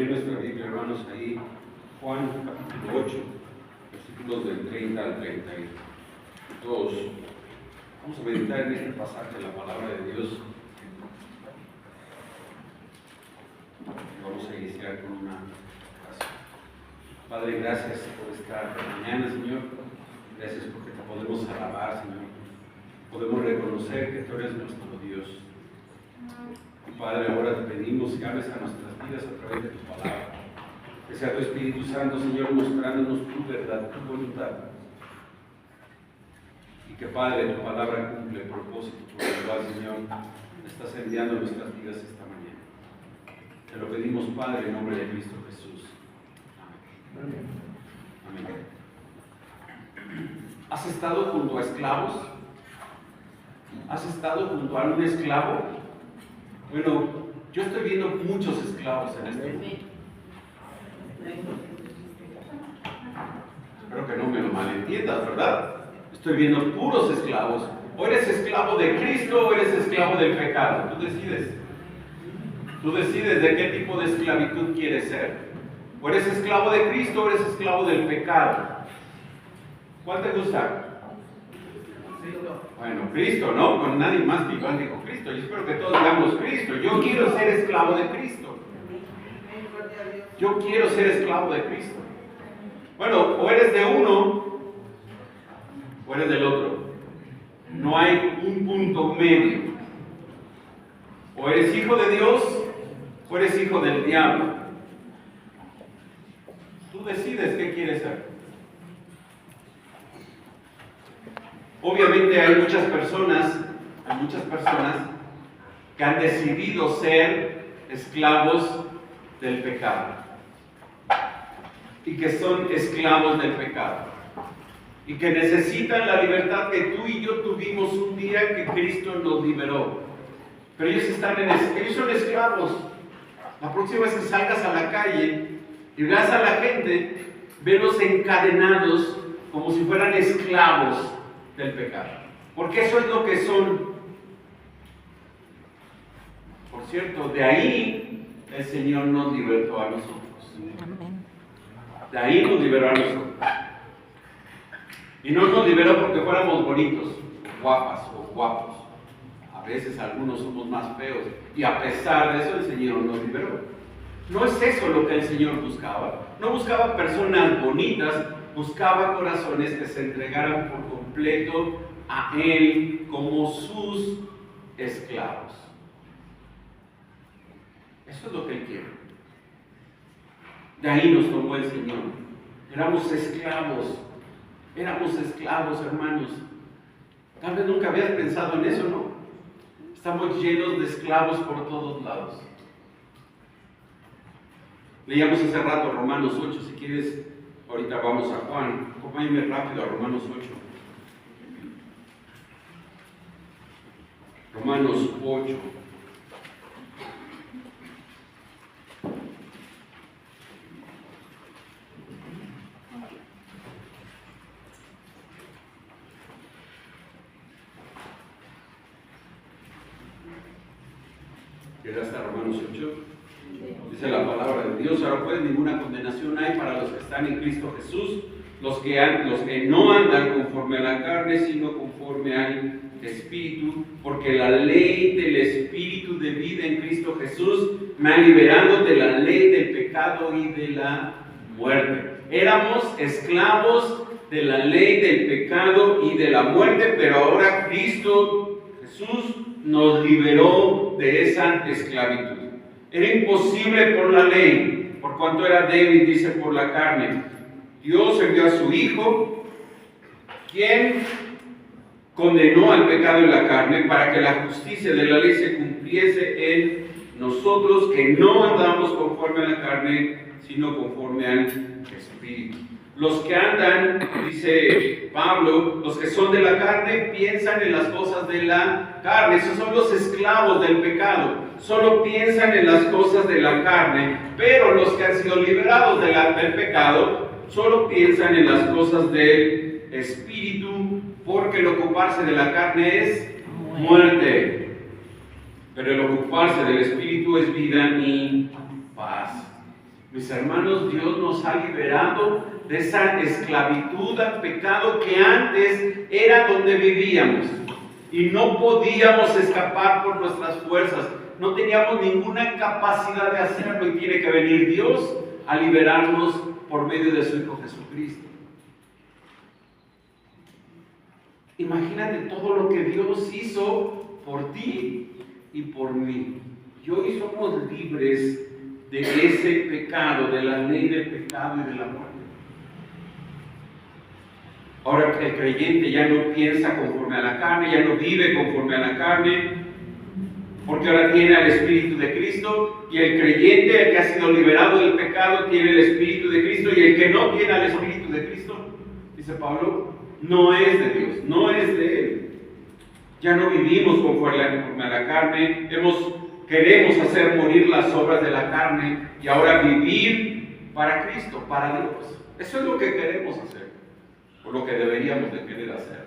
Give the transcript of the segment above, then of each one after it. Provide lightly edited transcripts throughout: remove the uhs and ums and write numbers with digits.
abrir nuestra Biblia, hermanos, ahí, Juan capítulo 8, versículos del 30 al 32. Vamos a meditar en este pasaje de la palabra de Dios. Vamos a iniciar con una oración. Padre, gracias por esta mañana, Señor. Gracias porque te podemos alabar, Señor. Podemos reconocer que tú eres nuestro Dios. Padre, ahora te pedimos que hables a nuestras vidas a través de tu palabra. Que sea tu Espíritu Santo, Señor, mostrándonos tu verdad, tu voluntad. Y que, Padre, tu palabra cumple el propósito por el cual, Señor, estás enviando a nuestras vidas esta mañana. Te lo pedimos, Padre, en nombre de Cristo Jesús. Amén. Amén. ¿Has estado junto a esclavos? ¿Has estado junto a un esclavo? Bueno, yo estoy viendo muchos esclavos en este mundo. Espero que no me lo malentiendas, ¿verdad? Estoy viendo puros esclavos. O eres esclavo de Cristo o eres esclavo del pecado. Tú decides. Tú decides de qué tipo de esclavitud quieres ser. O eres esclavo de Cristo o eres esclavo del pecado. ¿Cuál te gusta? Bueno, Cristo, ¿no? Con nadie más que igual dijo Cristo. Yo espero que todos digamos Cristo. Yo quiero ser esclavo de Cristo. Yo quiero ser esclavo de Cristo. Bueno, o eres de uno o eres del otro. No hay un punto medio. O eres hijo de Dios o eres hijo del diablo. Tú decides qué quieres ser. Obviamente hay muchas personas que han decidido ser esclavos del pecado y que son esclavos del pecado y que necesitan la libertad que tú y yo tuvimos un día que Cristo nos liberó. Pero ellos son esclavos. La próxima vez que salgas a la calle y veas a la gente, velos encadenados como si fueran esclavos del pecado, porque eso es lo que son. Por cierto, de ahí el Señor nos libertó a nosotros. De ahí nos liberó a nosotros. Y no nos liberó porque fuéramos bonitos, guapas o guapos. A veces algunos somos más feos y a pesar de eso el Señor nos liberó. No es eso lo que el Señor buscaba. No buscaba personas bonitas, buscaba corazones que se entregaran por completo a Él como sus esclavos. Eso es lo que Él quiere. De ahí nos tomó el Señor. Éramos esclavos, hermanos. Tal vez nunca habías pensado en eso, ¿no? Estamos llenos de esclavos por todos lados. Leíamos hace rato Romanos 8, si quieres. Ahorita vamos a Juan. Acompáñenme rápido a Romanos 8. Romanos 8. ¿Quieres hasta Romanos 8? Dice la palabra de Dios: ahora pues ninguna condenación hay para los que están en Cristo Jesús, los que no andan conforme a la carne, sino conforme al Espíritu, porque la ley del Espíritu de vida en Cristo Jesús me ha liberado de la ley del pecado y de la muerte. Éramos esclavos de la ley del pecado y de la muerte, pero ahora Cristo Jesús nos liberó de esa esclavitud. Era imposible por la ley, por cuanto era débil, dice, por la carne. Dios envió a su Hijo, quien condenó al pecado en la carne, para que la justicia de la ley se cumpliese en nosotros, que no andamos conforme a la carne, sino conforme al Espíritu. Los que andan, dice Pablo, los que son de la carne, piensan en las cosas de la carne. Esos son los esclavos del pecado. Solo piensan en las cosas de la carne. Pero los que han sido liberados del pecado, solo piensan en las cosas del Espíritu, porque el ocuparse de la carne es muerte. Pero el ocuparse del Espíritu es vida y paz. Mis hermanos, Dios nos ha liberado de esa esclavitud al pecado que antes era donde vivíamos. Y no podíamos escapar por nuestras fuerzas. No teníamos ninguna capacidad de hacerlo y tiene que venir Dios a liberarnos por medio de su Hijo Jesucristo. Imagínate todo lo que Dios hizo por ti y por mí. Y hoy somos libres de ese pecado, de la ley del pecado y de la muerte. Ahora que el creyente ya no piensa conforme a la carne, ya no vive conforme a la carne, porque ahora tiene al Espíritu de Cristo, y el creyente, el que ha sido liberado del pecado, tiene el Espíritu de Cristo, y el que no tiene al Espíritu de Cristo, dice Pablo, no es de Dios, no es de Él. Ya no vivimos conforme a la carne, queremos hacer morir las obras de la carne, y ahora vivir para Cristo, para Dios. Eso es lo que queremos hacer, o lo que deberíamos de querer hacer,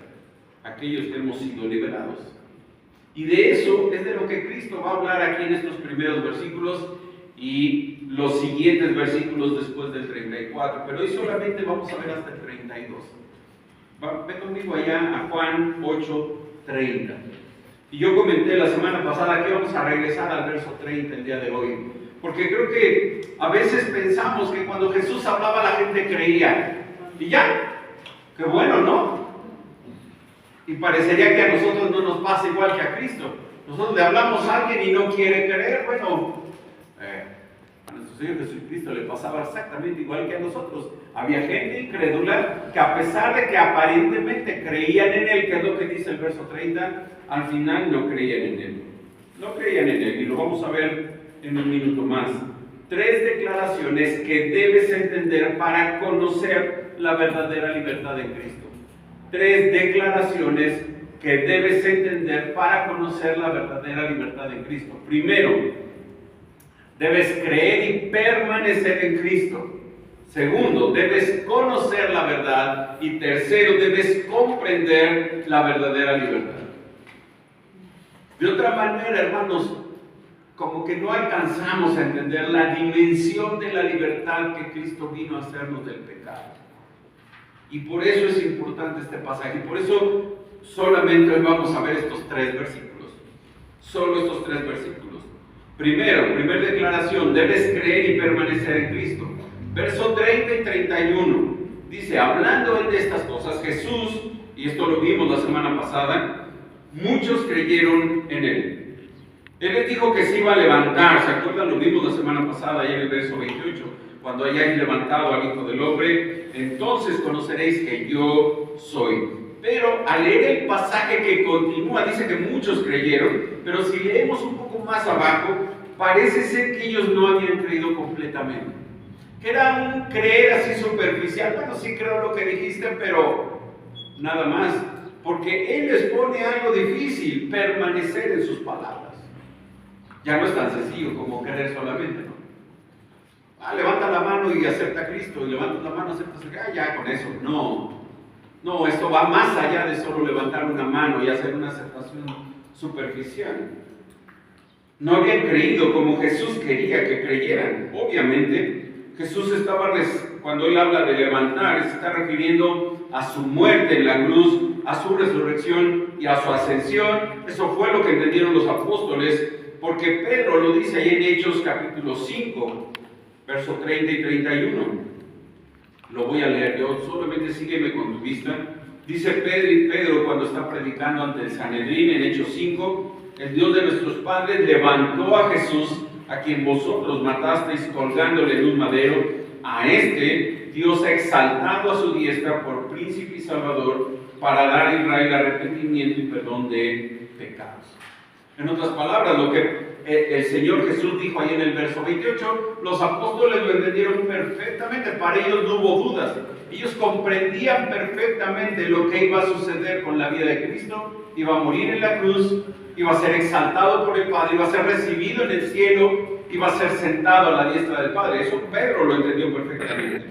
aquellos que hemos sido liberados. Y de eso es de lo que Cristo va a hablar aquí en estos primeros versículos y los siguientes versículos después del 34. Pero hoy solamente vamos a ver hasta el 32. Ve conmigo allá a Juan 8:30. Y yo comenté la semana pasada que vamos a regresar al verso 30 el día de hoy. Porque creo que a veces pensamos que cuando Jesús hablaba la gente creía. Y ya, qué bueno, ¿no? Y parecería que a nosotros no nos pasa igual que a Cristo. Nosotros le hablamos a alguien y no quiere creer. Bueno, a nuestro Señor Jesucristo le pasaba exactamente igual que a nosotros. Había gente incrédula que a pesar de que aparentemente creían en Él, que es lo que dice el verso 30, al final no creían en Él. No creían en Él, y lo vamos a ver en un minuto más. 3 declaraciones que debes entender para conocer la verdadera libertad en Cristo. 3 declaraciones que debes entender para conocer la verdadera libertad en Cristo. Primero, debes creer y permanecer en Cristo. Segundo, debes conocer la verdad. Y tercero, debes comprender la verdadera libertad. De otra manera, hermanos, como que no alcanzamos a entender la dimensión de la libertad que Cristo vino a hacernos del pecado. Y por eso es importante este pasaje. Y por eso solamente hoy vamos a ver estos 3 versículos. Solo estos 3 versículos. Primero, primera declaración, debes creer y permanecer en Cristo. Verso 30 y 31. Dice, hablando de estas cosas, Jesús, y esto lo vimos la semana pasada, muchos creyeron en Él. Él les dijo que se iba a levantar. ¿Se acuerdan? Lo vimos la semana pasada, ahí en el verso 28. Cuando hayáis levantado al Hijo del Hombre, entonces conoceréis que yo soy. Pero al leer el pasaje que continúa, dice que muchos creyeron, pero si leemos un poco más abajo, parece ser que ellos no habían creído completamente. Que era un creer así superficial. Bueno, sí creo lo que dijiste, pero nada más. Porque Él les pone algo difícil, permanecer en sus palabras. Ya no es tan sencillo como creer solamente, ¿no? Levanta la mano y acepta a Cristo, y levanta la mano y acepta a Cristo, ya con eso. No, esto va más allá de solo levantar una mano y hacer una aceptación superficial. No habían creído como Jesús quería que creyeran. Obviamente, Jesús cuando Él habla de levantar, se está refiriendo a su muerte en la cruz, a su resurrección y a su ascensión. Eso fue lo que entendieron los apóstoles, porque Pedro lo dice ahí en Hechos capítulo 5, verso 30 y 31. Lo voy a leer yo, solamente sígueme con tu vista. Dice Pedro cuando está predicando ante el Sanedrín en Hechos 5, el Dios de nuestros padres levantó a Jesús, a quien vosotros matasteis colgándole en un madero. A este Dios ha exaltado a su diestra por príncipe y salvador, para dar a Israel arrepentimiento y perdón de pecados. En otras palabras, lo que el Señor Jesús dijo ahí en el verso 28, los apóstoles lo entendieron perfectamente. Para ellos no hubo dudas. Ellos comprendían perfectamente lo que iba a suceder con la vida de Cristo. Iba a morir en la cruz, iba a ser exaltado por el Padre, iba a ser recibido en el cielo, iba a ser sentado a la diestra del Padre. Eso Pedro lo entendió perfectamente.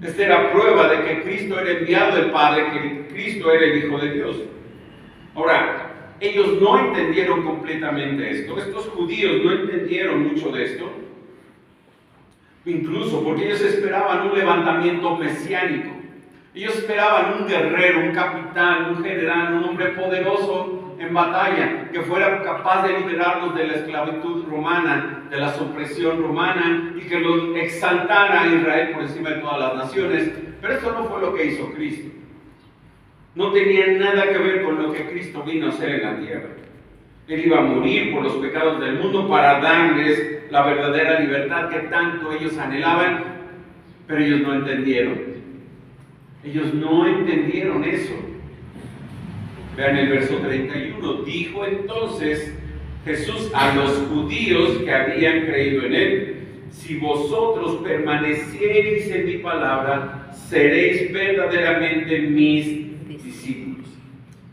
Esta era prueba de que Cristo era enviado del Padre, que Cristo era el Hijo de Dios. Ahora, ellos no entendieron completamente esto. Estos judíos no entendieron mucho de esto. Incluso porque ellos esperaban un levantamiento mesiánico. Ellos esperaban un guerrero, un capitán, un general, un hombre poderoso en batalla, que fuera capaz de liberarlos de la esclavitud romana, de la supresión romana, y que los exaltara a Israel por encima de todas las naciones. Pero eso no fue lo que hizo Cristo. No tenía nada que ver con lo que Cristo vino a hacer en la tierra. Él iba a morir por los pecados del mundo para darles la verdadera libertad que tanto ellos anhelaban, pero ellos no entendieron. Ellos no entendieron eso. Vean el verso 31. Dijo entonces Jesús a los judíos que habían creído en él: si vosotros permaneciereis en mi palabra, seréis verdaderamente mis discípulos.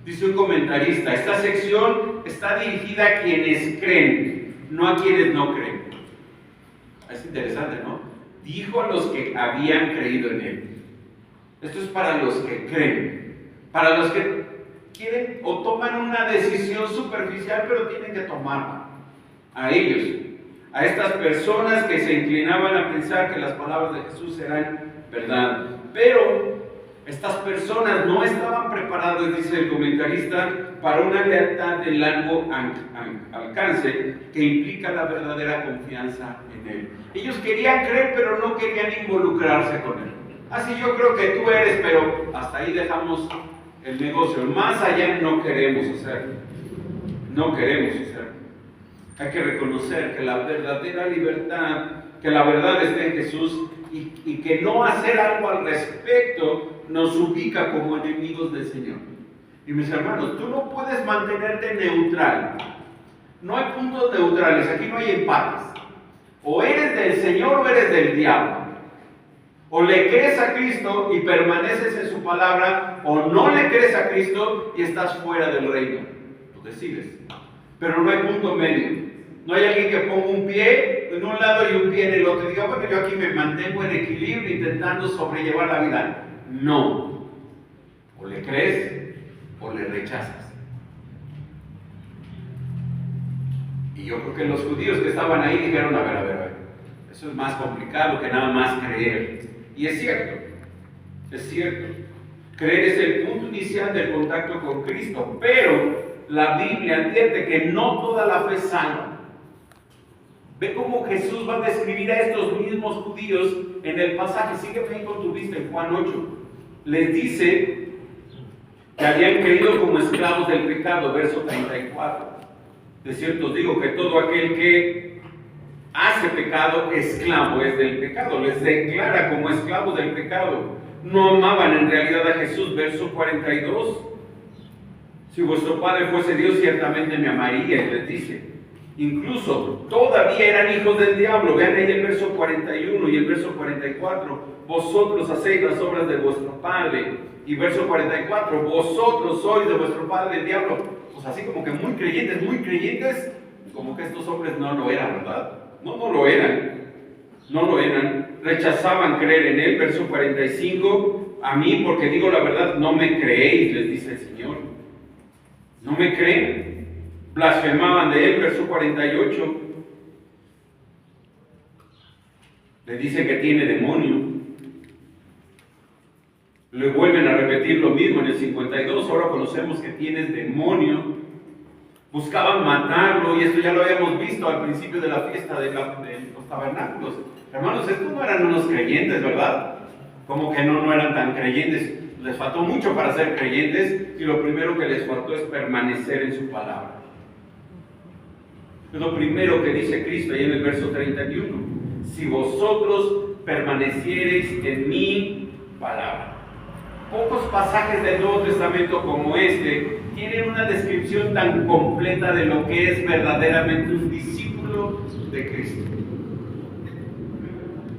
Dice un comentarista, esta sección está dirigida a quienes creen, no a quienes no creen. Es interesante, ¿no? Dijo a los que habían creído en él. Esto es para los que creen, para los que quieren o toman una decisión superficial, pero tienen que tomarla. A ellos, a estas personas que se inclinaban a pensar que las palabras de Jesús eran verdad. Pero estas personas no estaban preparadas, dice el comentarista, para una lealtad de largo alcance que implica la verdadera confianza en él. Ellos querían creer, pero no querían involucrarse con él. Así yo creo que tú eres, pero hasta ahí dejamos el negocio. Más allá no queremos hacerlo. No queremos hacerlo. Hay que reconocer que la verdadera libertad, que la verdad está en Jesús, y que no hacer algo al respecto nos ubica como enemigos del Señor. Y mis hermanos, tú no puedes mantenerte neutral. No hay puntos neutrales, aquí no hay empates. O eres del Señor o eres del diablo. O le crees a Cristo y permaneces en su palabra, o no le crees a Cristo y estás fuera del reino. Tú decides. Pero no hay punto medio. No hay alguien que ponga un pie en un lado y un pie en el otro y diga, bueno, yo aquí me mantengo en equilibrio intentando sobrellevar la vida. No. O le crees o le rechazas. Y yo creo que los judíos que estaban ahí dijeron, a ver, eso es más complicado que nada más creer. Y es cierto, es cierto. Creer es el punto inicial del contacto con Cristo, pero la Biblia advierte que no toda la fe salva. Ve cómo Jesús va a describir a estos mismos judíos en el pasaje. Sigue bien con tu vista en Juan 8. Les dice que habían creído como esclavos del pecado, verso 34. De cierto os digo que todo aquel que hace pecado, esclavo es del pecado. Les declara como esclavos del pecado. No amaban en realidad a Jesús, verso 42. Si vuestro Padre fuese Dios, ciertamente me amaría, y les dice. Incluso todavía eran hijos del diablo. Vean ahí el verso 41 y el verso 44. Vosotros hacéis las obras de vuestro padre. Y verso 44. Vosotros sois de vuestro padre el diablo. Pues así como que muy creyentes, como que estos hombres no lo eran, ¿verdad? No lo eran. No lo eran. Rechazaban creer en él. Verso 45. A mí, porque digo la verdad, no me creéis, les dice el Señor. No me creen. Blasfemaban de él, verso 48. Le dice que tiene demonio. Le vuelven a repetir lo mismo en el 52. Ahora conocemos que tienes demonio. Buscaban matarlo, y esto ya lo habíamos visto al principio de la fiesta de los tabernáculos. Hermanos, estos no eran unos creyentes, ¿verdad? Como que no eran tan creyentes. Les faltó mucho para ser creyentes, y lo primero que les faltó es permanecer en su palabra. Es lo primero que dice Cristo ahí en el verso 31. Si vosotros permaneciereis en mi palabra. Pocos pasajes del Nuevo Testamento como este tienen una descripción tan completa de lo que es verdaderamente un discípulo de Cristo.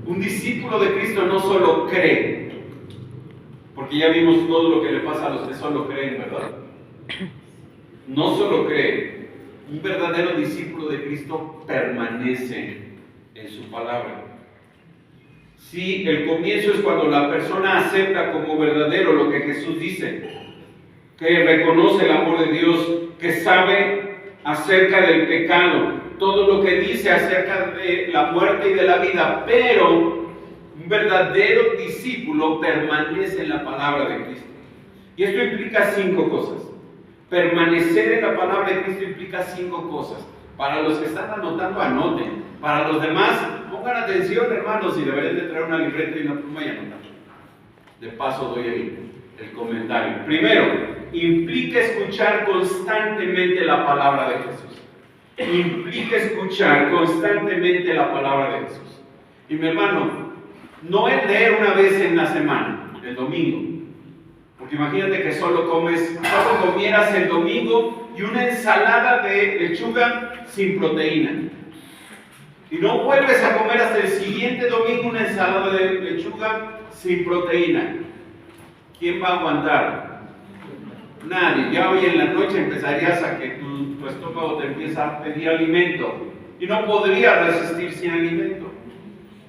Un discípulo de Cristo no solo cree, porque ya vimos todo lo que le pasa a los que solo creen, ¿verdad? No solo cree. Un verdadero discípulo de Cristo permanece en su palabra. Sí, el comienzo es cuando la persona acepta como verdadero lo que Jesús dice, que reconoce el amor de Dios, que sabe acerca del pecado, todo lo que dice acerca de la muerte y de la vida, pero un verdadero discípulo permanece en la palabra de Cristo. Y esto implica 5 cosas. Permanecer en la palabra de Cristo implica 5 cosas. Para los que están anotando, anoten. Para los demás, pongan atención, hermanos, y deberían de traer una libreta y una pluma y anotar. De paso doy el comentario. Primero, implica escuchar constantemente la palabra de Jesús. Implica escuchar constantemente la palabra de Jesús. Y mi hermano, no es leer una vez en la semana, el domingo. Porque imagínate que solo comieras el domingo y una ensalada de lechuga sin proteína. Y no vuelves a comer hasta el siguiente domingo una ensalada de lechuga sin proteína. ¿Quién va a aguantar? Nadie. Ya hoy en la noche empezarías a que tu estómago te empieza a pedir alimento. Y no podrías resistir sin alimento.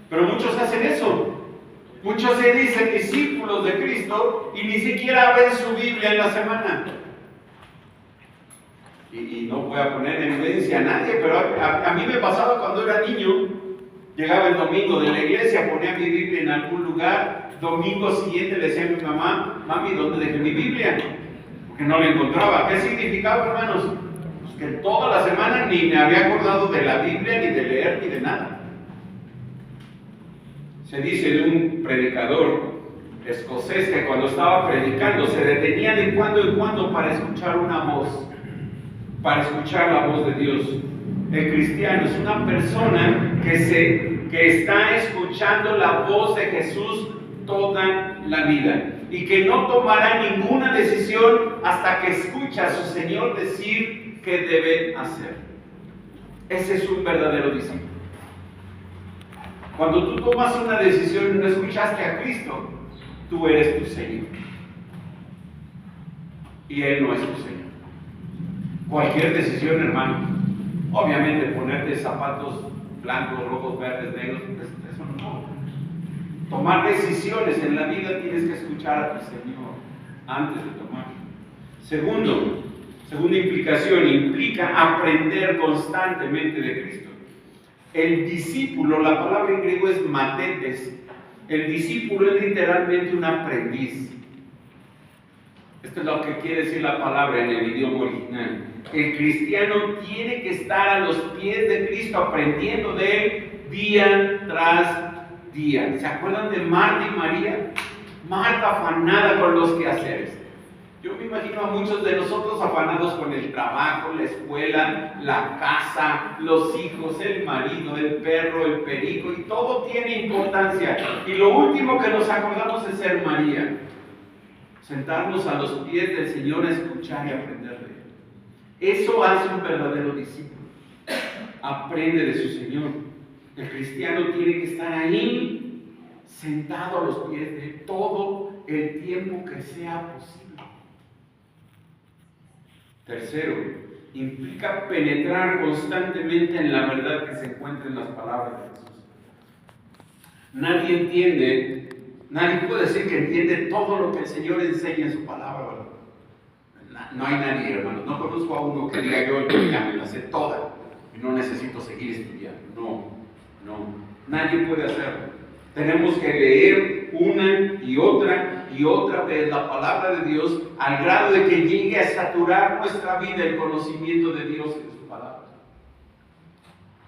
Pero muchos hacen eso. Muchos se dicen discípulos de Cristo y ni siquiera ven su Biblia en la semana. Y no voy a poner en evidencia a nadie, pero a mí me pasaba cuando era niño. Llegaba el domingo de la iglesia, ponía mi Biblia en algún lugar. Domingo siguiente le decía a mi mamá: mami, ¿dónde dejé mi Biblia? Porque no la encontraba. ¿Qué significaba, hermanos? Pues que toda la semana ni me había acordado de la Biblia, ni de leer, ni de nada. Se dice de un predicador escocés que cuando estaba predicando se detenía de cuando en cuando para escuchar una voz, para escuchar la voz de Dios. El cristiano es una persona que está escuchando la voz de Jesús toda la vida y que no tomará ninguna decisión hasta que escucha a su Señor decir qué debe hacer. Ese es un verdadero discípulo. Cuando tú tomas una decisión y no escuchaste a Cristo, tú eres tu Señor. Y Él no es tu Señor. Cualquier decisión, hermano, obviamente ponerte zapatos blancos, rojos, verdes, negros, eso no. Tomar decisiones en la vida tienes que escuchar a tu Señor antes de tomar. Segunda implicación, implica aprender constantemente de Cristo. El discípulo, la palabra en griego es matetes. El discípulo es literalmente un aprendiz. Esto es lo que quiere decir la palabra en el idioma original. El cristiano tiene que estar a los pies de Cristo aprendiendo de Él día tras día. ¿Se acuerdan de Marta y María? Marta afanada con los quehaceres. Yo me imagino a muchos de nosotros afanados con el trabajo, la escuela, la casa, los hijos, el marido, el perro, el perico, y todo tiene importancia. Y lo último que nos acordamos es ser María. Sentarnos a los pies del Señor a escuchar y aprender de Él. Eso hace un verdadero discípulo. Aprende de su Señor. El cristiano tiene que estar ahí, sentado a los pies de Él, todo el tiempo que sea posible. Tercero, implica penetrar constantemente en la verdad que se encuentra en las palabras de Jesús. Nadie puede decir que entiende todo lo que el Señor enseña en su palabra, ¿verdad? No hay nadie, hermano. No conozco a uno que diga: yo ya me la sé toda y no necesito seguir estudiando. No. Nadie puede hacerlo. Tenemos que leer una y otra vez la palabra de Dios al grado de que llegue a saturar nuestra vida el conocimiento de Dios y de su palabra.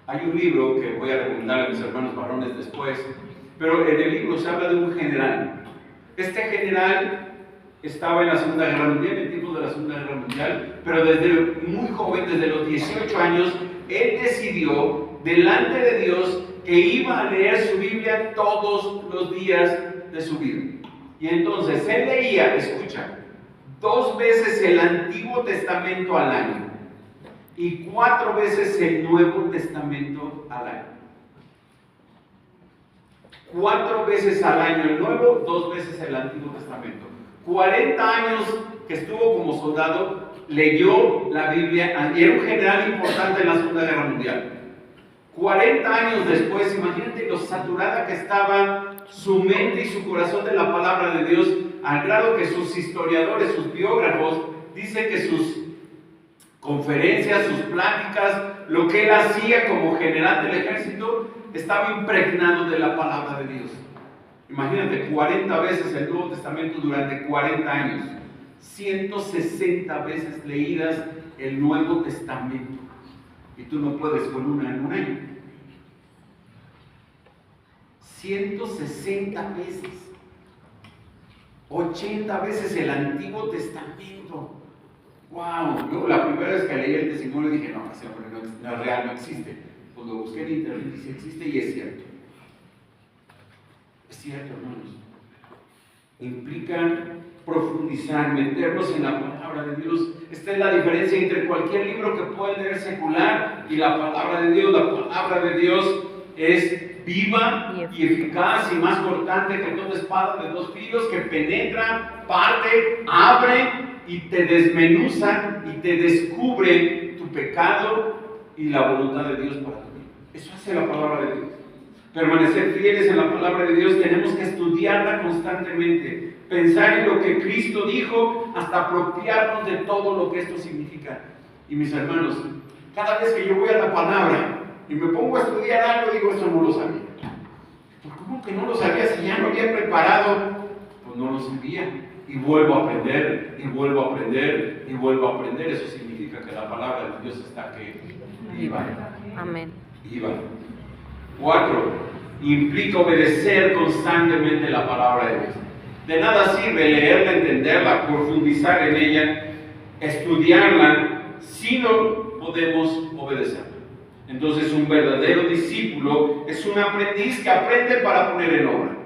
Hay un libro que voy a recomendar a mis hermanos varones después, pero en el libro se habla de un general. Este general estaba en la Segunda Guerra Mundial, en tiempos de la Segunda Guerra Mundial, pero desde muy joven, desde los 18 años, él decidió delante de Dios que iba a leer su Biblia todos los días de su vida. Y entonces él leía, escucha, 2 veces el Antiguo Testamento al año y 4 veces el Nuevo Testamento al año. 4 veces al año el Nuevo, 2 veces el Antiguo Testamento. 40 años que estuvo como soldado, leyó la Biblia y era un general importante en la Segunda Guerra Mundial. 40 años después, imagínate lo saturada que estaba su mente y su corazón de la palabra de Dios, al grado que sus historiadores, sus biógrafos, dicen que sus conferencias, sus pláticas, lo que él hacía como general del ejército, estaba impregnado de la palabra de Dios. Imagínate, 40 veces el Nuevo Testamento durante 40 años, 160 veces leídas el Nuevo Testamento. Y tú no puedes con una en un año. 160 veces. 80 veces el Antiguo Testamento. ¡Wow! Yo la primera vez que leí el testimonio dije, no, ese hombre no es real, no existe. Pues lo busqué en internet y sí existe y es cierto. Es cierto, hermanos. Implica profundizar, meternos en la palabra de Dios. Esta es la diferencia entre cualquier libro que pueda leer secular y la palabra de Dios. La palabra de Dios es viva y eficaz y más cortante que toda espada de dos filos, que penetra, parte, abre y te desmenuza y te descubre tu pecado y la voluntad de Dios para tu vida. Eso hace la palabra de Dios. Permanecer fieles en la palabra de Dios, tenemos que estudiarla constantemente, pensar en lo que Cristo dijo hasta apropiarnos de todo lo que esto significa. Y mis hermanos, cada vez que yo voy a la palabra y me pongo a estudiar algo, digo, esto no lo sabía. ¿Pero cómo que no lo sabía si ya lo había preparado? Pues no lo sabía. Y vuelvo a aprender, y vuelvo a aprender, y vuelvo a aprender. Eso significa que la palabra de Dios está que viva. Amén. Viva. 4. Implica obedecer constantemente la palabra de Dios. De nada sirve leerla, entenderla, profundizar en ella, estudiarla, si no podemos obedecerla. Entonces, un verdadero discípulo es un aprendiz que aprende para poner en obra.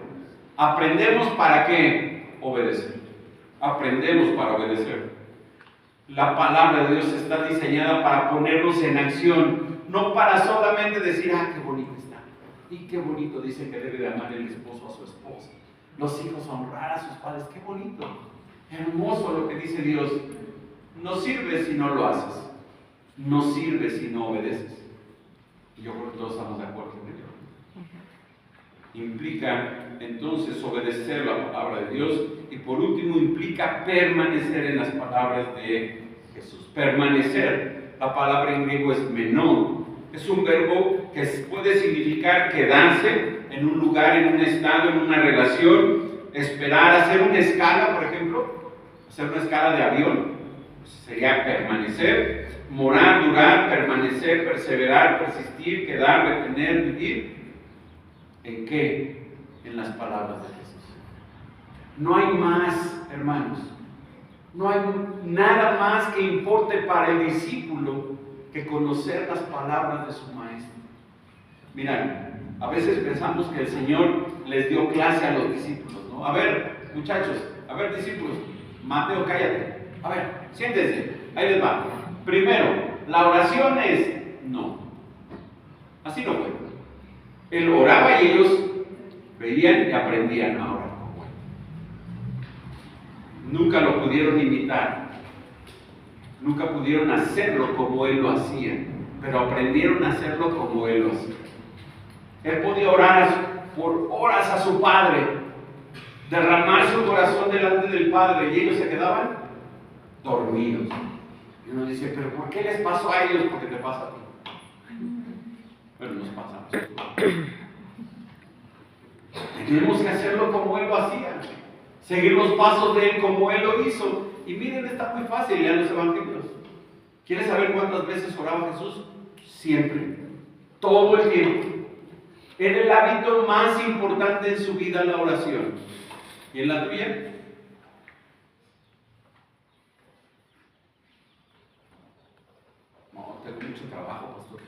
¿Aprendemos para qué? Obedecer. Aprendemos para obedecer. La palabra de Dios está diseñada para ponernos en acción, no para solamente decir, ah, qué bonito está. Y qué bonito dice que debe de amar el esposo a su esposa. Los hijos honrar a sus padres. Qué bonito. Hermoso lo que dice Dios. No sirve si no lo haces. No sirve si no obedeces. Y yo creo que todos estamos de acuerdo con ello. Implica entonces obedecer la palabra de Dios. Y por último implica permanecer en las palabras de Jesús. Permanecer. La palabra en griego es menón. Es un verbo que puede significar quedarse en un lugar, en un estado, en una relación, esperar, hacer una escala, por ejemplo, hacer una escala de avión, sería permanecer, morar, durar, permanecer, perseverar, persistir, quedar, retener, vivir. ¿En qué? En las palabras de Jesús. No hay más, hermanos, no hay nada más que importe para el discípulo que conocer las palabras de su maestro. Mirad, a veces pensamos que el Señor les dio clase a los discípulos, ¿no? A ver, muchachos, a ver, discípulos, Mateo, cállate. A ver, siéntense, ahí les va. Primero, la oración es no. Así no fue. Él oraba y ellos veían y aprendían a orar como él. Nunca lo pudieron imitar. Nunca pudieron hacerlo como él lo hacía, pero aprendieron a hacerlo como él lo hacía. Él podía orar por horas a su Padre, derramar su corazón delante del Padre, y ellos se quedaban dormidos. Y uno dice, pero ¿por qué les pasó a ellos? Porque te pasa a ti. Bueno, nos pasa a nosotros. Tenemos que hacerlo como él lo hacía, seguir los pasos de él como él lo hizo. Y miren, está muy fácil, lean los evangelios. ¿Quieres saber cuántas veces oraba Jesús? Siempre, todo el tiempo. Era el hábito más importante en su vida, la oración. ¿Y en la tuya? No, tengo mucho trabajo, pastor.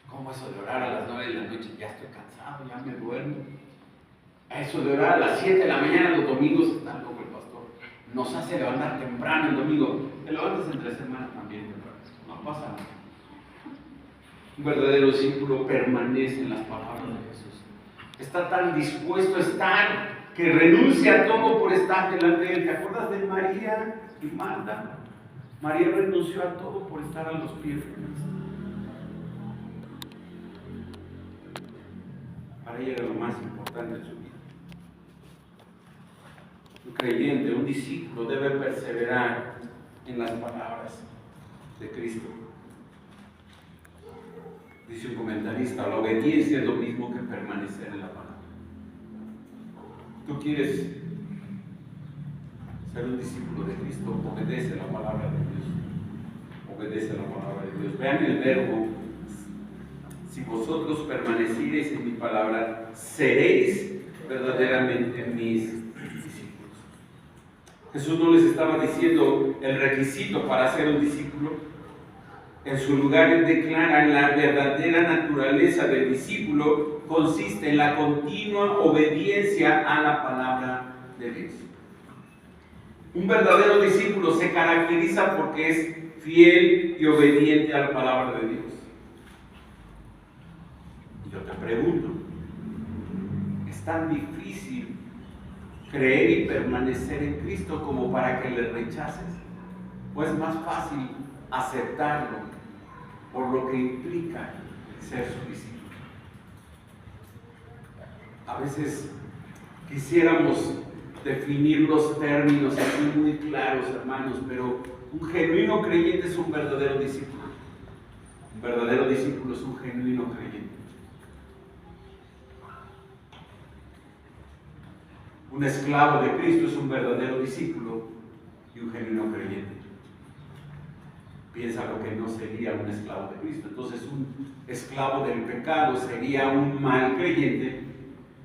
¿Cómo eso de orar a las 9 de la noche? Ya estoy cansado, ya me duermo. Eso de orar a las 7 de la mañana los domingos, está loco el pastor. Nos hace levantar temprano el domingo. Te levantas entre semana también temprano. No pasa nada. Un verdadero discípulo permanece en las palabras de Jesús. Está tan dispuesto a estar que renuncia a todo por estar delante de él. ¿Te acuerdas de María y Marta? María renunció a todo por estar a los pies de Cristo. Para ella era lo más importante en su vida. Un creyente, un discípulo debe perseverar en las palabras. de Cristo. Dice un comentarista, la obediencia es lo mismo que permanecer en la palabra. ¿Tú quieres ser un discípulo de Cristo? Obedece la palabra de Dios. Obedece la palabra de Dios. Vean el verbo: si vosotros permaneciereis en mi palabra, seréis verdaderamente mis discípulos. Jesús no les estaba diciendo el requisito para ser un discípulo. En su lugar, él declara: la verdadera naturaleza del discípulo consiste en la continua obediencia a la palabra de Dios. Un verdadero discípulo se caracteriza porque es fiel y obediente a la palabra de Dios. Yo te pregunto, ¿es tan difícil creer y permanecer en Cristo como para que le rechaces? ¿O es más fácil aceptarlo por lo que implica ser su discípulo? A veces quisiéramos definir los términos aquí muy claros, hermanos, pero un genuino creyente es un verdadero discípulo. Un verdadero discípulo es un genuino creyente. Un esclavo de Cristo es un verdadero discípulo y un genuino creyente. Piensa lo que no sería un esclavo de Cristo. Entonces, un esclavo del pecado sería un mal creyente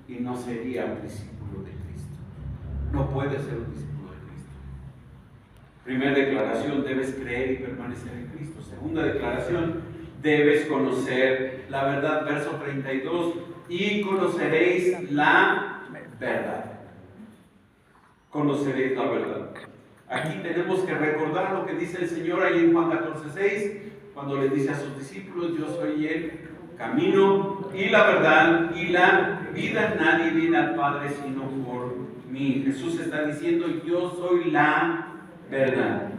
y no sería un discípulo de Cristo. No puede ser un discípulo de Cristo. Primera declaración: debes creer y permanecer en Cristo. Segunda declaración: debes conocer la verdad. Verso 32: y conoceréis la verdad. Conoceréis la verdad. Aquí tenemos que recordar lo que dice el Señor ahí en Juan 14:6, cuando le dice a sus discípulos: yo soy el camino y la verdad y la vida. Nadie viene al Padre sino por mí. Jesús está diciendo: yo soy la verdad.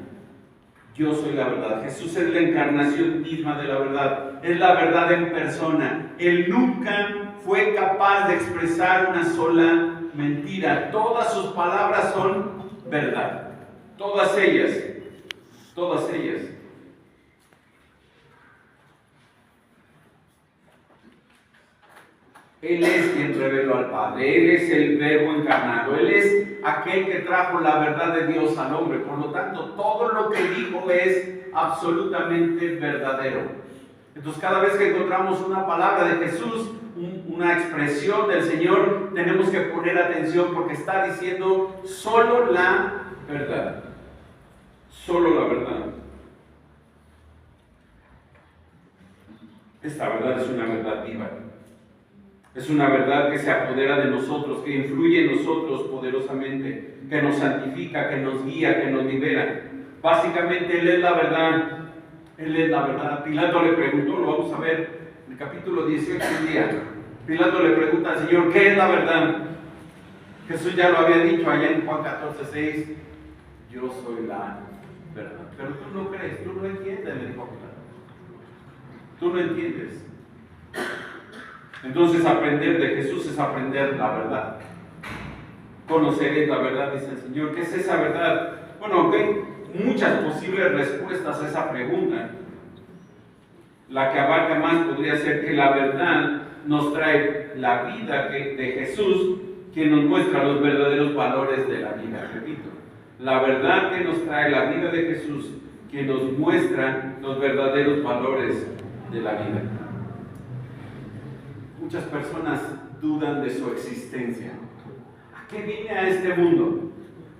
Yo soy la verdad. Jesús es la encarnación misma de la verdad. Es la verdad en persona. Él nunca fue capaz de expresar una sola mentira. Todas sus palabras son verdad. Todas ellas. Todas ellas. Él es quien reveló al Padre. Él es el Verbo encarnado. Él es aquel que trajo la verdad de Dios al hombre. Por lo tanto, todo lo que dijo es absolutamente verdadero. Entonces, cada vez que encontramos una palabra de Jesús, una expresión del Señor, tenemos que poner atención porque está diciendo solo la verdad. Solo la verdad. Esta verdad es una verdad viva. Es una verdad que se apodera de nosotros, que influye en nosotros poderosamente, que nos santifica, que nos guía, que nos libera. Básicamente Él es la verdad. Él es la verdad. A Pilato le preguntó, lo vamos a ver en el capítulo 18 un día. Pilato le pregunta al Señor: ¿qué es la verdad? Jesús ya lo había dicho allá en Juan 14:6. Yo soy la verdad. Pero tú no crees, tú no entiendes, le dijo Pilato. Tú no entiendes. Entonces, aprender de Jesús es aprender la verdad. Conoceréis la verdad, dice el Señor. ¿Qué es esa verdad? Bueno, hay muchas posibles respuestas a esa pregunta. La que abarca más podría ser que la verdad nos trae la vida de Jesús, que nos muestra los verdaderos valores de la vida. Repito, la verdad que nos trae la vida de Jesús, que nos muestra los verdaderos valores de la vida. Muchas personas dudan de su existencia. ¿A qué vine a este mundo?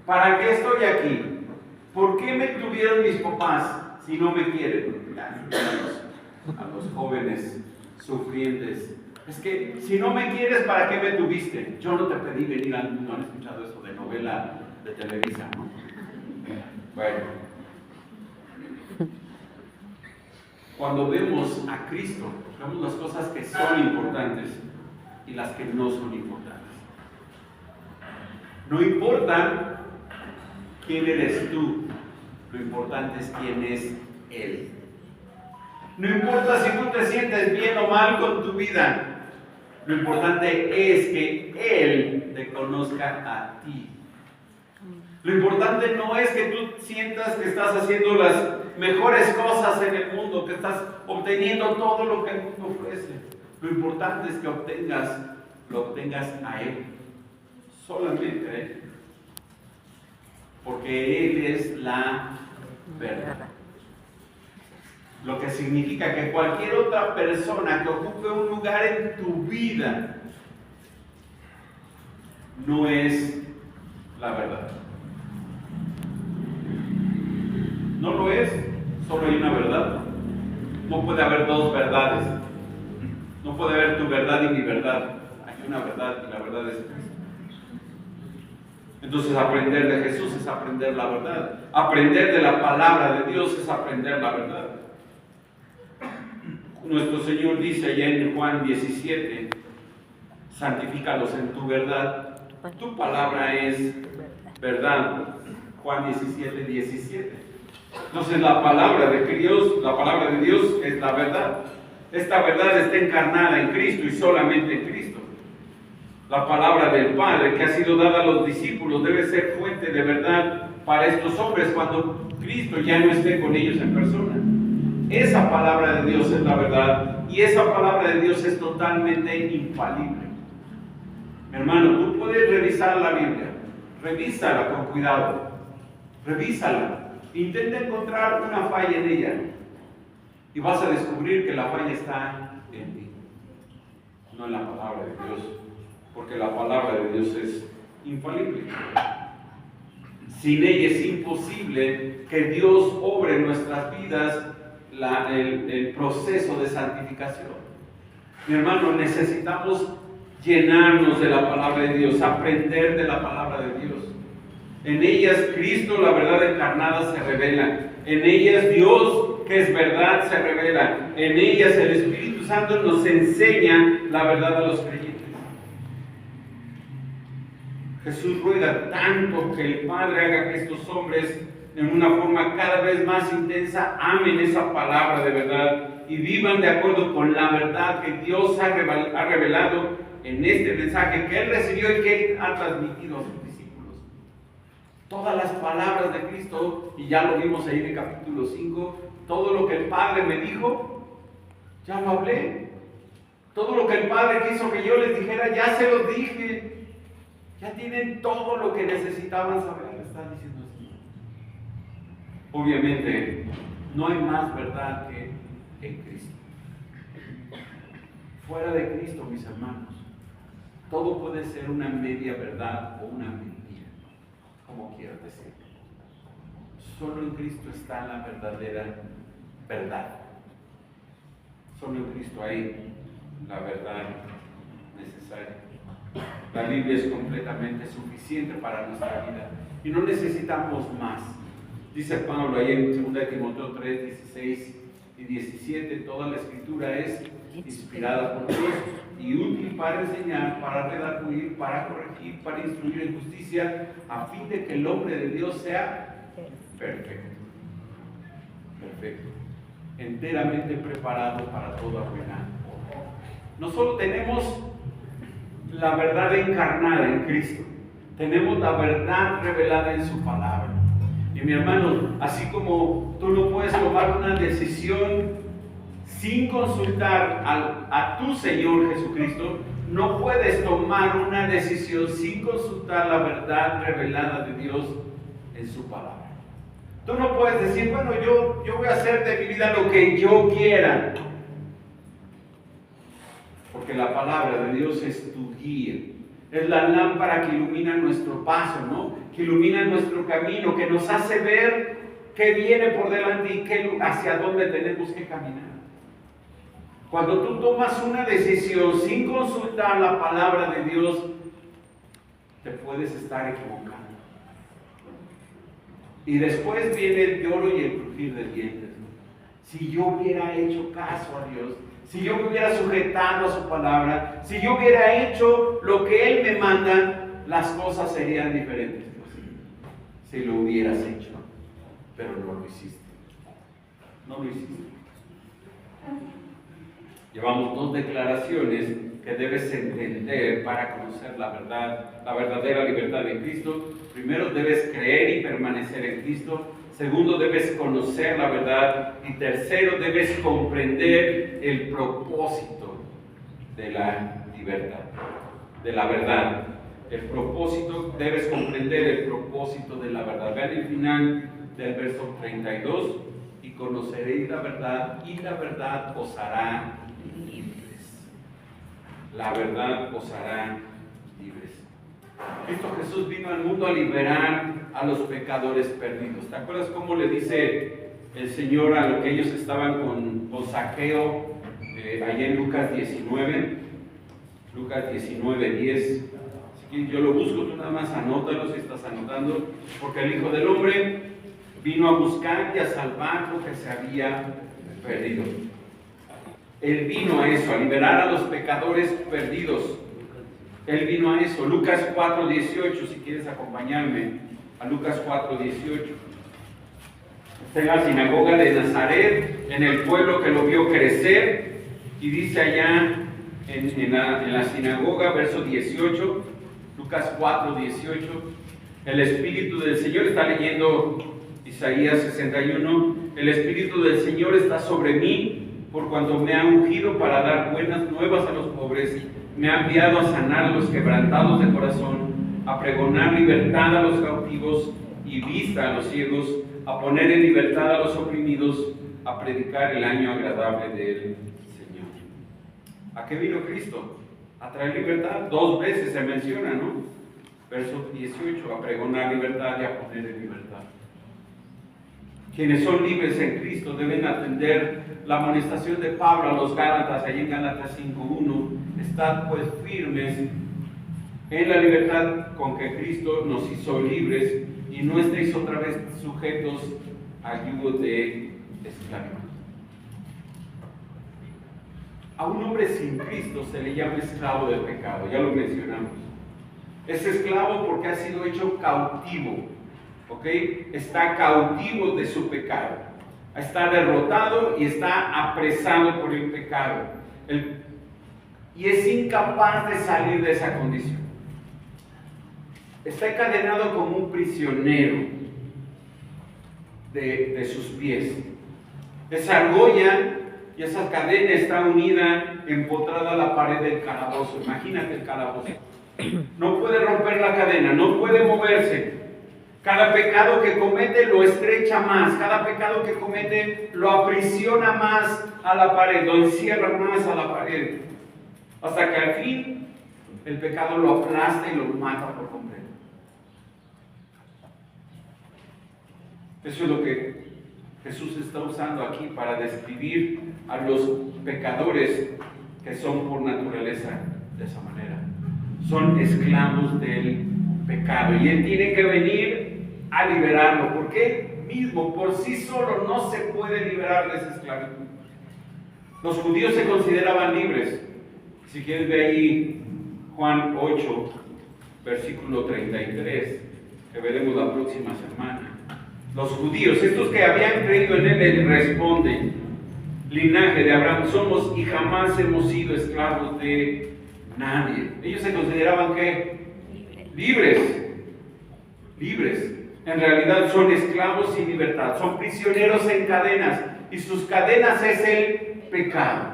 ¿Para qué estoy aquí? ¿Por qué me tuvieron mis papás si no me quieren? A los jóvenes sufrientes. Es que si no me quieres, ¿para qué me tuviste? Yo no te pedí venir al mundo. ¿Han escuchado eso de novela de Televisa, no? Bueno. Cuando vemos a Cristo, vemos las cosas que son importantes y las que no son importantes. No importa quién eres tú, lo importante es quién es Él. No importa si tú te sientes bien o mal con tu vida, lo importante es que Él te conozca a ti. Lo importante no es que tú sientas que estás haciendo las mejores cosas en el mundo, que estás obteniendo todo lo que el mundo ofrece. Lo importante es que lo obtengas a Él, solamente a Él. Porque Él es la verdad. Lo que significa que cualquier otra persona que ocupe un lugar en tu vida no es la verdad. No lo es, solo hay una verdad. No puede haber dos verdades. No puede haber tu verdad y mi verdad. Hay una verdad y la verdad es Cristo. Entonces aprender de Jesús es aprender la verdad. Aprender de la palabra de Dios es aprender la verdad. Nuestro Señor dice allá en Juan 17, santifícalos en tu verdad. Tu palabra es verdad. Juan 17, 17. Entonces la palabra de Dios es la verdad. Esta verdad está encarnada en Cristo y solamente en Cristo. La palabra del Padre que ha sido dada a los discípulos debe ser fuente de verdad para estos hombres cuando Cristo ya no esté con ellos en persona. Esa palabra de Dios es la verdad y esa palabra de Dios es totalmente infalible. Mi hermano, tú puedes revisar la Biblia, revísala con cuidado, revísala, intenta encontrar una falla en ella y vas a descubrir que la falla está en ti, no en la palabra de Dios, porque la palabra de Dios es infalible. Sin ella es imposible que Dios obre en nuestras vidas el proceso de santificación. Mi hermano, necesitamos llenarnos de la palabra de Dios, aprender de la palabra de Dios. En ellas Cristo, la verdad encarnada, se revela. En ellas Dios, que es verdad, se revela. En ellas el Espíritu Santo nos enseña la verdad a los creyentes. Jesús ruega tanto que el Padre haga que estos hombres, en una forma cada vez más intensa, amen esa palabra de verdad y vivan de acuerdo con la verdad que Dios ha revelado en este mensaje que Él recibió y que Él ha transmitido a sus discípulos. Todas las palabras de Cristo, y ya lo vimos ahí en el capítulo 5, todo lo que el Padre me dijo, ya lo hablé. Todo lo que el Padre quiso que yo les dijera, ya se los dije. Ya tienen todo lo que necesitaban saber, está diciendo así. Obviamente, no hay más verdad que en Cristo. Fuera de Cristo, mis hermanos, todo puede ser una media verdad o una mentira, como quieras decir. Solo en Cristo está la verdadera verdad. Solo en Cristo hay la verdad necesaria. La Biblia es completamente suficiente para nuestra vida y no necesitamos más. Dice Pablo ahí en 2 Timoteo 3, 16 y 17, toda la Escritura es inspirada por Dios y útil para enseñar, para redarguir, para corregir, para instruir en justicia, a fin de que el hombre de Dios sea perfecto. Perfecto. Enteramente preparado para toda buena obra. No solo tenemos la verdad encarnada en Cristo, tenemos la verdad revelada en su palabra. Y mi hermano, así como tú no puedes tomar una decisión sin consultar a tu Señor Jesucristo, no puedes tomar una decisión sin consultar la verdad revelada de Dios en su palabra. Tú no puedes decir, bueno, yo voy a hacer de mi vida lo que yo quiera. Porque la palabra de Dios es tu guía. Es la lámpara que ilumina nuestro paso, ¿no? Que ilumina nuestro camino, que nos hace ver qué viene por delante y hacia dónde tenemos que caminar. Cuando tú tomas una decisión sin consultar la palabra de Dios, te puedes estar equivocando. Y después viene el lloro y el crujir de dientes, ¿no? Si yo hubiera hecho caso a Dios, si yo me hubiera sujetado a su palabra, si yo hubiera hecho lo que Él me manda, las cosas serían diferentes. Si lo hubieras hecho, pero no lo hiciste. No lo hiciste. Llevamos 2 declaraciones que debes entender para conocer la verdad, la verdadera libertad en Cristo. Primero, debes creer y permanecer en Cristo. Segundo, debes conocer la verdad. Y tercero, debes comprender el propósito de la libertad, de la verdad. El propósito, debes comprender el propósito de la verdad. Vean el final del verso 32. Y conoceréis la verdad, y la verdad os hará libres. La verdad os hará libres. Cristo Jesús vino al mundo a liberar a los pecadores perdidos. ¿Te acuerdas cómo le dice el Señor a lo que ellos estaban con Zaqueo, allá en Lucas 19? Lucas 19, 10. Si yo lo busco, tú nada más anótalo si estás anotando. Porque el Hijo del Hombre vino a buscar y a salvar lo que se había perdido. Él vino a eso, a liberar a los pecadores perdidos. Él vino a eso. Lucas 4:18, si quieres acompañarme a Lucas 4:18. Está en la sinagoga de Nazaret, en el pueblo que lo vio crecer, y dice allá en la sinagoga, verso 18, Lucas 4:18, el Espíritu del Señor, está leyendo Isaías 61, el Espíritu del Señor está sobre mí, por cuanto me ha ungido para dar buenas nuevas a los pobres, me ha enviado a sanar a los quebrantados de corazón, a pregonar libertad a los cautivos y vista a los ciegos, a poner en libertad a los oprimidos, a predicar el año agradable del Señor. ¿A qué vino Cristo? A traer libertad. 2 veces se menciona, ¿no? Verso 18, a pregonar libertad y a poner en libertad. Quienes son libres en Cristo deben atender la amonestación de Pablo a los Gálatas, allí en Gálatas 5:1. Estad pues firmes en la libertad con que Cristo nos hizo libres, y no estéis otra vez sujetos a yugo de esclavitud. A un hombre sin Cristo se le llama esclavo del pecado, ya lo mencionamos. Es esclavo porque ha sido hecho cautivo, ¿ok? Está cautivo de su pecado, está derrotado y está apresado por el pecado, y es incapaz de salir de esa condición. Está encadenado como un prisionero de sus pies. Esa argolla y esa cadena está unida, empotrada a la pared del calabozo. Imagínate el calabozo. No puede romper la cadena, no puede moverse. Cada pecado que comete lo estrecha más, cada pecado que comete lo aprisiona más a la pared, lo encierra más a la pared, hasta que al fin el pecado lo aplasta y lo mata por completo. Eso es lo que Jesús está usando aquí para describir a los pecadores que son por naturaleza de esa manera. Son esclavos del pecado y Él tiene que venir a liberarlo, porque Él mismo por sí solo no se puede liberar de esa esclavitud. Los judíos se consideraban libres. Si quieres ver ahí Juan 8, versículo 33, que veremos la próxima semana. Los judíos, estos que habían creído en Él, le responden: linaje de Abraham somos y jamás hemos sido esclavos de nadie. Ellos se consideraban ¿qué? Libres. Libres. En realidad son esclavos sin libertad, son prisioneros en cadenas, y sus cadenas es el pecado.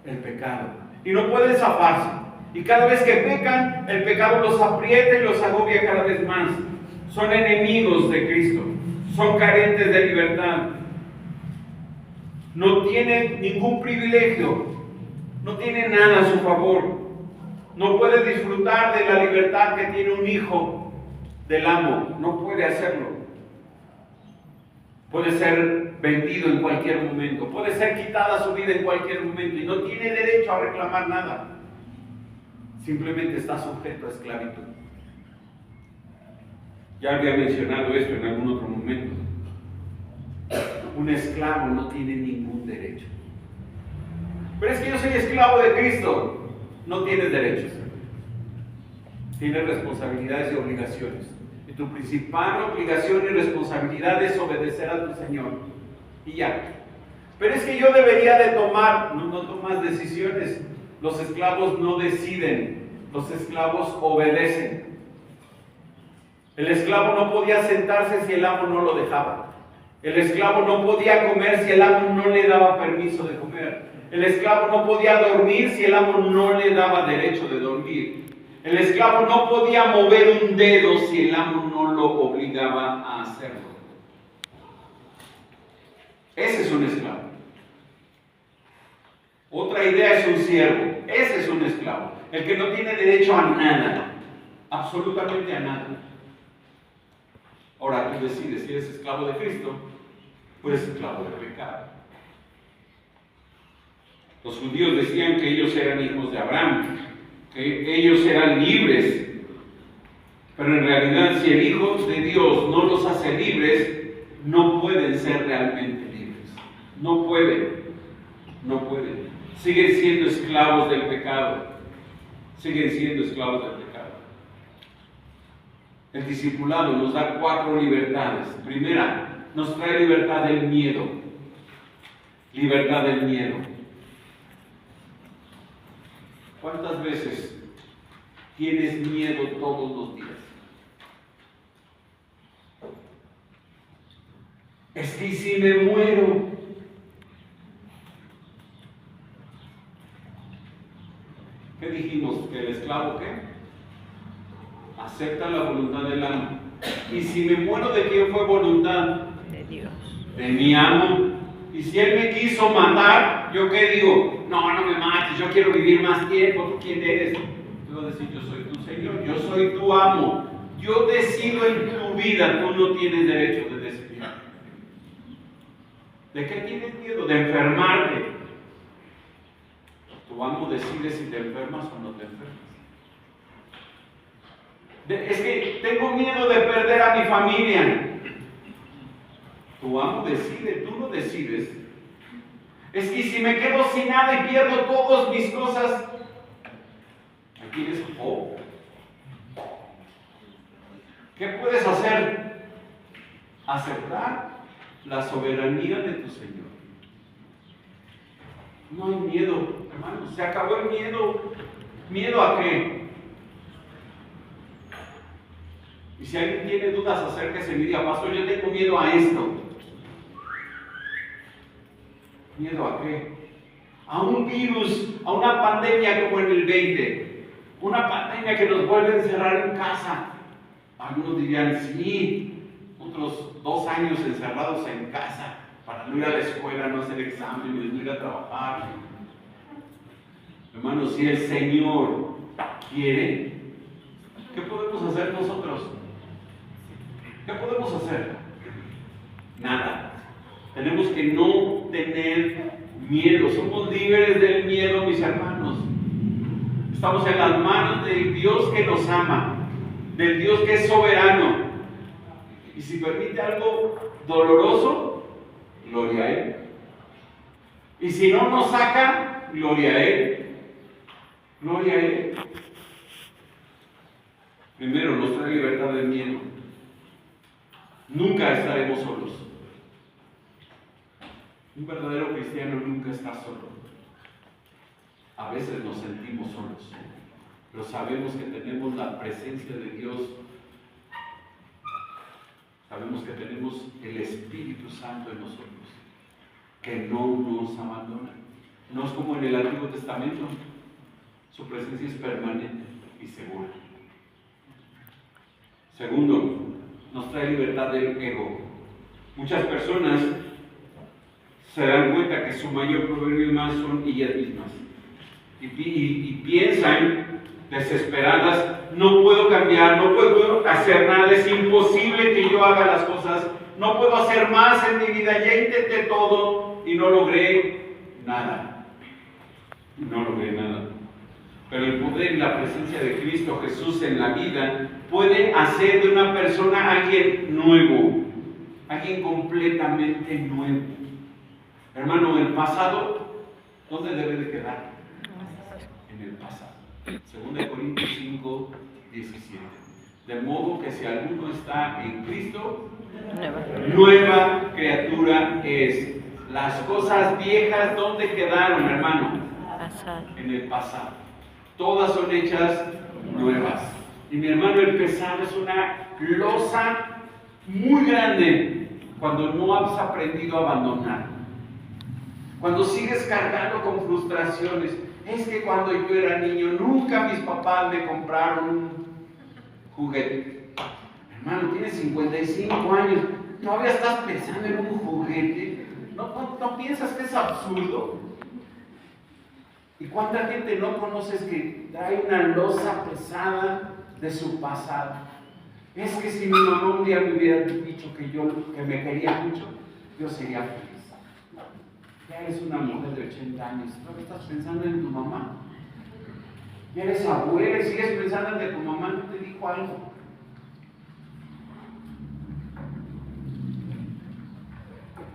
El pecado. Y no pueden zafarse. Y cada vez que pecan, el pecado los aprieta y los agobia cada vez más. Son enemigos de Cristo, son carentes de libertad, no tienen ningún privilegio, no tienen nada a su favor, no puede disfrutar de la libertad que tiene un hijo del amo, no puede hacerlo. Puede ser vendido en cualquier momento, puede ser quitada su vida en cualquier momento y no tiene derecho a reclamar nada, simplemente está sujeto a esclavitud. Ya había mencionado esto en algún otro momento. Un esclavo no tiene ningún derecho. Pero es que yo soy esclavo de Cristo. No tienes derechos. Tienes responsabilidades y obligaciones. Y tu principal obligación y responsabilidad es obedecer a tu Señor. Y ya. Pero es que yo debería de tomar, no tomas decisiones. Los esclavos no deciden, los esclavos obedecen. El esclavo no podía sentarse si el amo no lo dejaba. El esclavo no podía comer si el amo no le daba permiso de comer. El esclavo no podía dormir si el amo no le daba derecho de dormir. El esclavo no podía mover un dedo si el amo no lo obligaba a hacerlo. Ese es un esclavo. Otra idea es un siervo. Ese es un esclavo. El que no tiene derecho a nada. Absolutamente a nada. Ahora tú decides si eres esclavo de Cristo o eres esclavo del pecado. Los judíos decían que ellos eran hijos de Abraham, que ellos eran libres. Pero en realidad, si el Hijo de Dios no los hace libres, no pueden ser realmente libres. No pueden. No pueden. Siguen siendo esclavos del pecado. Siguen siendo esclavos del pecado. El discipulado nos da 4 libertades. Primera, nos trae libertad del miedo. Libertad del miedo. ¿Cuántas veces tienes miedo todos los días? Es que si me muero. ¿Qué dijimos? ¿Que el esclavo qué? Acepta la voluntad del amo. Y si me muero, ¿de quién fue voluntad? De Dios. De mi amo. Y si él me quiso matar, ¿yo qué digo? No, no me mates, yo quiero vivir más tiempo. ¿Tú quién eres? Tú vas a decir, yo soy tu Señor, yo soy tu amo. Yo decido en tu vida, tú no tienes derecho de decidir. ¿De qué tienes miedo? De enfermarte. Tu amo decide si te enfermas o no te enfermas. Es que tengo miedo de perder a mi familia. Tu amo decide, tú no decides. Es que si me quedo sin nada y pierdo todas mis cosas, aquí es Job. ¿Qué puedes hacer? Aceptar la soberanía de tu Señor. No hay miedo, hermanos. Se acabó el miedo. ¿Miedo a qué? Y si alguien tiene dudas, acérquese y me diga, pastor, yo tengo miedo a esto. ¿Miedo a qué? A un virus, a una pandemia como en el 20. Una pandemia que nos vuelve a encerrar en casa. Algunos dirían, sí, otros 2 años encerrados en casa para no ir a la escuela, no hacer exámenes, no ir a trabajar. Hermanos, si el Señor quiere, ¿qué podemos hacer nosotros? ¿Qué podemos hacer? Nada. Tenemos que no tener miedo. Somos libres del miedo, mis hermanos. Estamos en las manos del Dios que nos ama, del Dios que es soberano. Y si permite algo doloroso, gloria a Él. Y si no nos saca, gloria a Él. Gloria a Él. Primero, nos trae libertad del miedo. Nunca estaremos solos. Un verdadero cristiano nunca está solo. A veces nos sentimos solos, pero sabemos que tenemos la presencia de Dios. Sabemos que tenemos el Espíritu Santo en nosotros, que no nos abandona. No es como en el Antiguo Testamento. Su presencia es permanente y segura. Segundo, nos trae libertad del ego. Muchas personas se dan cuenta que su mayor problema son ellas mismas. Y piensan desesperadas, no puedo cambiar, no puedo hacer nada, es imposible que yo haga las cosas, no puedo hacer más en mi vida, ya intenté todo y no logré nada. No logré nada. Pero el poder y la presencia de Cristo Jesús en la vida puede hacer de una persona alguien nuevo, alguien completamente nuevo. Hermano, el pasado, ¿dónde debe de quedar? En el pasado. 2 Corintios 5, 17. De modo que si alguno está en Cristo, nueva criatura es. Las cosas viejas, ¿dónde quedaron, hermano? en el pasado. Todas son hechas nuevas. Y mi hermano, el pecado es una losa muy grande cuando no has aprendido a abandonar. Cuando sigues cargando con frustraciones. Es que cuando yo era niño nunca mis papás me compraron un juguete. Hermano, tienes 55 años, todavía estás pensando en un juguete. ¿No piensas que es absurdo? ¿Y cuánta gente no conoces que trae una losa pesada de su pasado? Es que si mi mamá un día me hubiera dicho que me quería mucho, yo sería feliz. Ya eres una mujer de 80 años, ¿no estás pensando en tu mamá? Ya eres abuela y sigues pensando en que tu mamá no te dijo algo.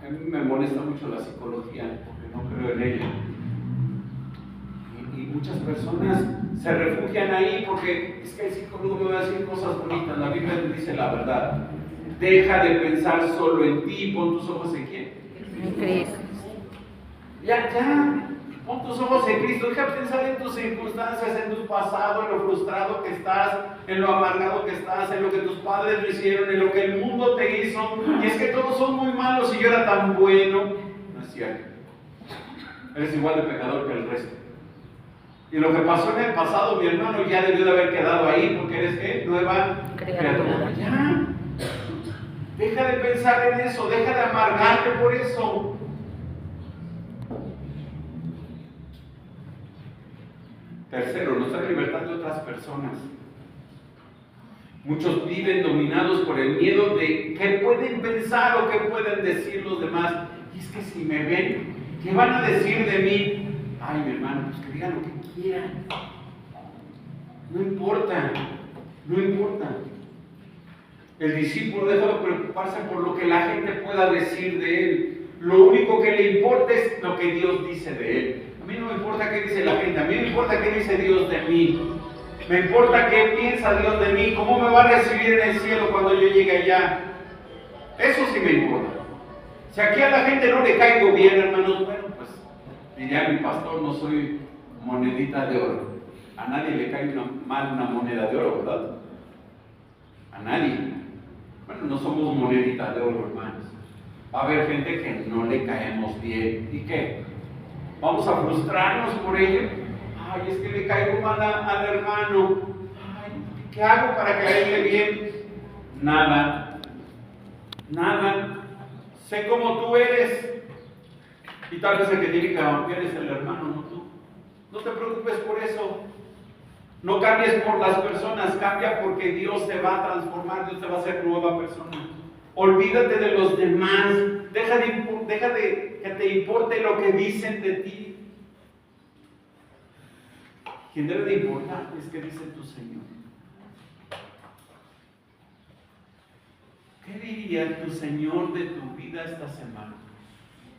A mí me molesta mucho la psicología porque no creo en ella. Y muchas personas se refugian ahí porque es que el psicólogo me va a decir cosas bonitas. La Biblia te dice la verdad. Deja de pensar solo en ti, pon tus ojos en quién. En Cristo. Ya, pon tus ojos en Cristo, deja de pensar en tus circunstancias, en tu pasado, en lo frustrado que estás, en lo amargado que estás, en lo que tus padres lo hicieron, en lo que el mundo te hizo. Y es que todos son muy malos y yo era tan bueno. No es cierto. Eres igual de pecador que el resto. Y lo que pasó en el pasado, mi hermano, ya debió de haber quedado ahí porque eres ¿qué? Nueva criatura. Ya. Deja de pensar en eso, deja de amargarte por eso. Tercero, nos da libertad de otras personas. Muchos viven dominados por el miedo de qué pueden pensar o qué pueden decir los demás. Y es que si me ven, ¿qué van a decir de mí? Ay, mi hermano, pues que digan lo que quieran. No importa, no importa. El discípulo deja de preocuparse por lo que la gente pueda decir de él. Lo único que le importa es lo que Dios dice de él. A mí no me importa qué dice la gente, a mí me importa qué dice Dios de mí. Me importa qué piensa Dios de mí, cómo me va a recibir en el cielo cuando yo llegue allá. Eso sí me importa. Si aquí a la gente no le caigo bien, hermanos, bueno, pues diría mi pastor, no soy monedita de oro. A nadie le cae mal una moneda de oro, ¿verdad? A nadie. Bueno, no somos moneditas de oro, hermanos. Va a haber gente que no le caemos bien. ¿Y qué? Vamos a frustrarnos por ello. Ay, es que le caigo mal al hermano. Ay, ¿qué hago para caerle bien? Nada. Nada. Sé cómo tú eres. Y tal vez el que tiene que cambiar es el hermano, no tú. No te preocupes por eso. No cambies por las personas, cambia porque Dios te va a transformar, Dios te va a hacer nueva persona. Olvídate de los demás, deja de que te importe lo que dicen de ti. Quien debe de importar es que dice tu Señor. ¿Qué diría tu Señor de tu vida esta semana?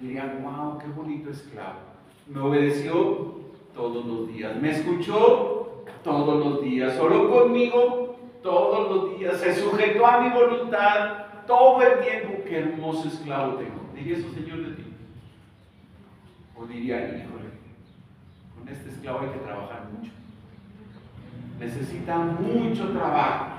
Diría, wow, qué bonito esclavo. Me obedeció todos los días, me escuchó todos los días, oró conmigo todos los días, se sujetó a mi voluntad todo el tiempo. Qué hermoso esclavo tengo. ¿Diría eso, Señor, de ti? O diría, híjole, con este esclavo hay que trabajar mucho. Necesita mucho trabajo.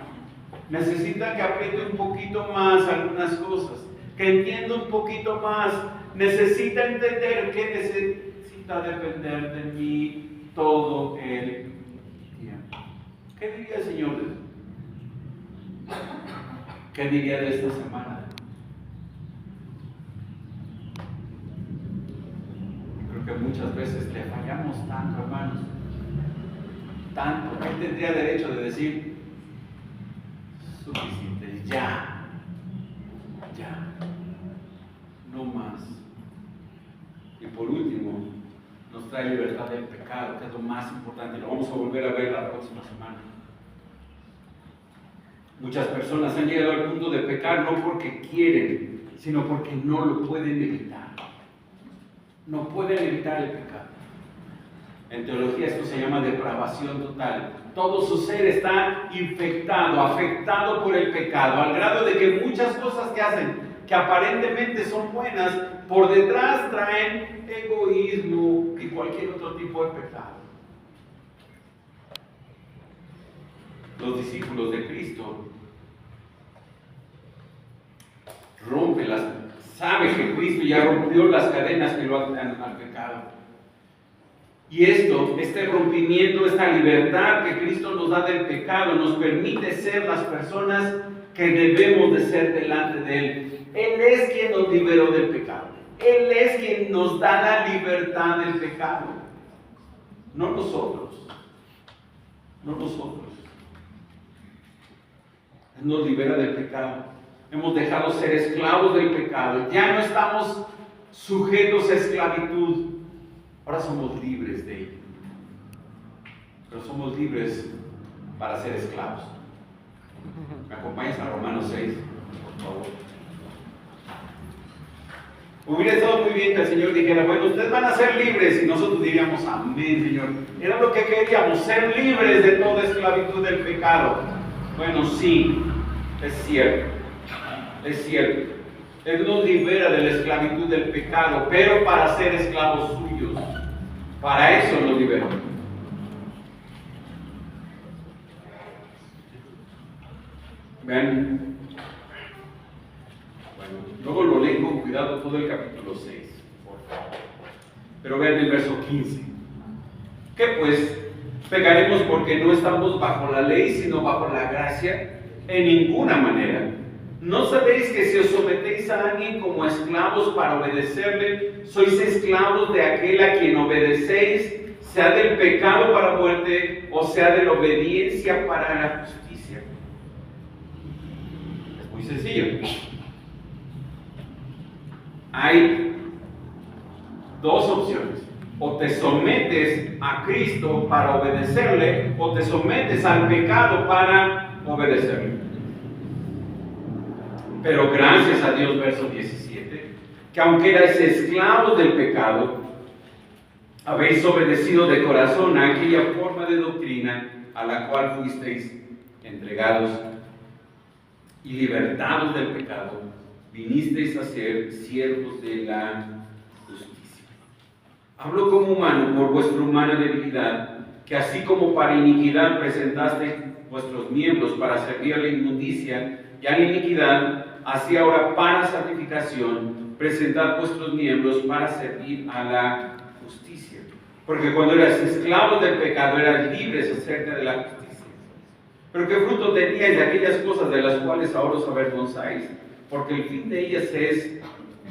Necesita que apriete un poquito más algunas cosas, que entienda un poquito más. Necesita entender que necesita depender de mí todo el tiempo. ¿Qué diría el Señor de ti? ¿Qué diría de esta semana? Creo que muchas veces le fallamos tanto, hermanos. Tanto. Él tendría derecho de decir, suficiente, ya. No más. Y por último, nos trae libertad del pecado, que es lo más importante. Lo vamos a volver a ver la próxima semana. Muchas personas han llegado al punto de pecar no porque quieren, sino porque no lo pueden evitar. No pueden evitar el pecado. En teología esto se llama depravación total. Todo su ser está infectado, afectado por el pecado, al grado de que muchas cosas que hacen que aparentemente son buenas, por detrás traen egoísmo y cualquier otro tipo de pecado. Los discípulos de Cristo sabe que Cristo ya rompió las cadenas que lo atan al pecado. Y este rompimiento, esta libertad que Cristo nos da del pecado, nos permite ser las personas que debemos de ser delante de Él. Él es quien nos liberó del pecado. Él es quien nos da la libertad del pecado. No nosotros. No nosotros. Él nos libera del pecado. Hemos dejado ser esclavos del pecado. Ya no estamos sujetos a esclavitud. Ahora somos libres de ello. Pero somos libres para ser esclavos. ¿Me acompañas a Romanos 6, por favor? Hubiera estado muy bien que el Señor dijera, bueno, ustedes van a ser libres, y nosotros diríamos, amén, Señor. Era lo que queríamos, ser libres de toda esclavitud del pecado. Bueno, sí, es cierto. Es cierto. Él nos libera de la esclavitud del pecado, pero para ser esclavos suyos. Para eso nos liberó. Vean, bueno, luego lo leen con cuidado todo el capítulo 6, por favor. Pero vean el verso 15. ¿Qué pues? ¿Pecaremos porque no estamos bajo la ley, sino bajo la gracia? En ninguna manera. ¿No sabéis que si os sometéis a alguien como esclavos para obedecerle, sois esclavos de aquel a quien obedecéis, sea del pecado para muerte, o sea de la obediencia para la justicia? Es muy sencillo. Hay dos opciones. O te sometes a Cristo para obedecerle, o te sometes al pecado para obedecerle. Pero gracias a Dios, verso 17, que aunque erais esclavos del pecado, habéis obedecido de corazón a aquella forma de doctrina a la cual fuisteis entregados, y libertados del pecado, vinisteis a ser siervos de la justicia. Hablo como humano por vuestra humana debilidad, que así como para iniquidad presentasteis vuestros miembros para servir a la inmundicia y a la iniquidad, así ahora para santificación presentad vuestros miembros para servir a la justicia. Porque cuando eras esclavos del pecado eras libres acerca de la justicia. Pero qué fruto teníais de aquellas cosas de las cuales ahora os avergonzáis, porque el fin de ellas es